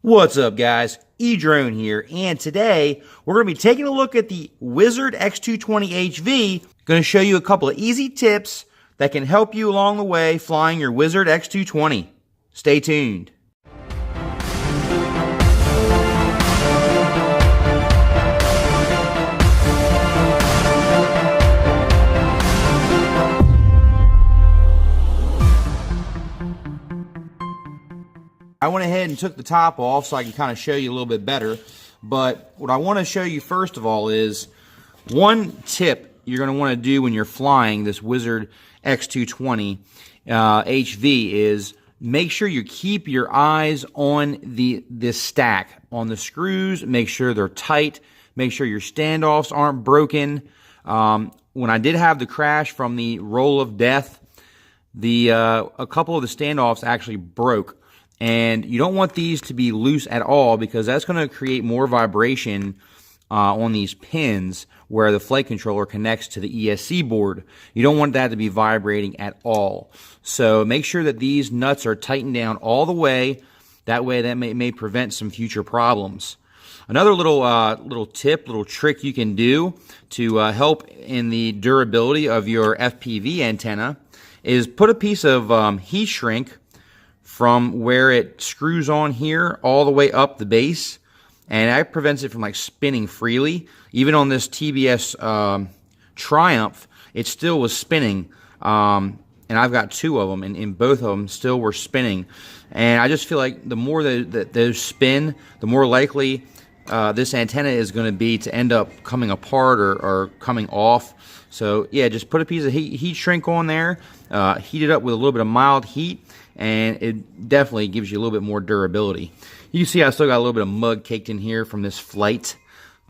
What's up, guys? Edrone here, and today we're going to be taking a look at the Wizard X220HV. Going to show you a couple of easy tips that can help you along the way flying your Wizard X220. Stay tuned. I went ahead and took the top off so I can kind of show you a little bit better. But what I want to show you first of all is one tip you're going to want to do when you're flying this Wizard X220 HV is make sure you keep your eyes on this stack, on the screws. Make sure they're tight. Make sure your standoffs aren't broken. When I did have the crash from the roll of death, a couple of the standoffs actually broke. And you don't want these to be loose at all because that's going to create more vibration on these pins where the flight controller connects to the ESC board. You don't want that to be vibrating at all. So make sure that these nuts are tightened down all the way. That way that may prevent some future problems. Another little tip, little trick you can do to help in the durability of your FPV antenna is put a piece of heat shrink from where it screws on here all the way up the base, and that prevents it from like spinning freely. Even on this TBS Triumph, it still was spinning, and I've got two of them, and both of them still were spinning. And I just feel like the more that those spin, the more likely this antenna is going to be to end up coming apart or coming off. So yeah, just put a piece of heat shrink on there, heat it up with a little bit of mild heat, and it definitely gives you a little bit more durability. You can see I still got a little bit of mud caked in here from this flight,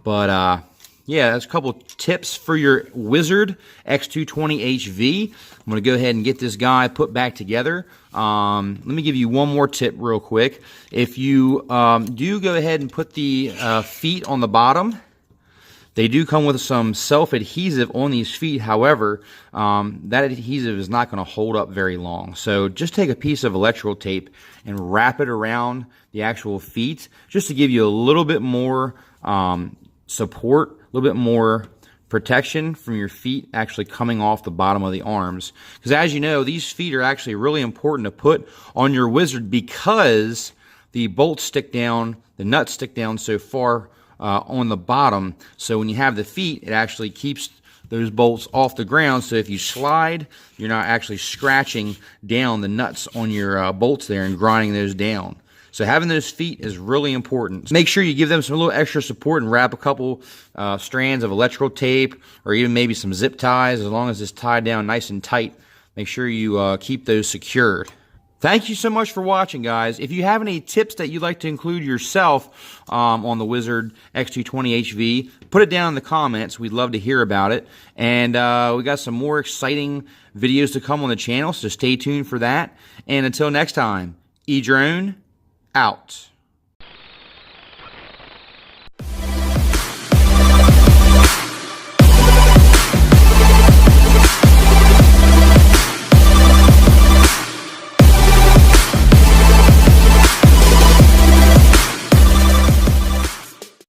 but yeah, that's a couple tips for your Wizard X220HV. I'm going to go ahead and get this guy put back together. Let me give you one more tip real quick. If you do go ahead and put the feet on the bottom, they do come with some self-adhesive on these feet. However, that adhesive is not going to hold up very long. So just take a piece of electrical tape and wrap it around the actual feet just to give you a little bit more support, a little bit more protection from your feet actually coming off the bottom of the arms. Because as you know, these feet are actually really important to put on your Wizard because the bolts stick down, the nuts stick down so far on the bottom, so when you have the feet, it actually keeps those bolts off the ground, so if you slide, you're not actually scratching down the nuts on your bolts there and grinding those down. So having those feet is really important. Make sure you give them some little extra support and wrap a couple strands of electrical tape or even maybe some zip ties. As long as it's tied down nice and tight, make sure you keep those secured. Thank you so much for watching, guys. If you have any tips that you'd like to include yourself on the Wizard X220HV, put it down in the comments. We'd love to hear about it. And we got some more exciting videos to come on the channel, so stay tuned for that. And until next time, Edrone out.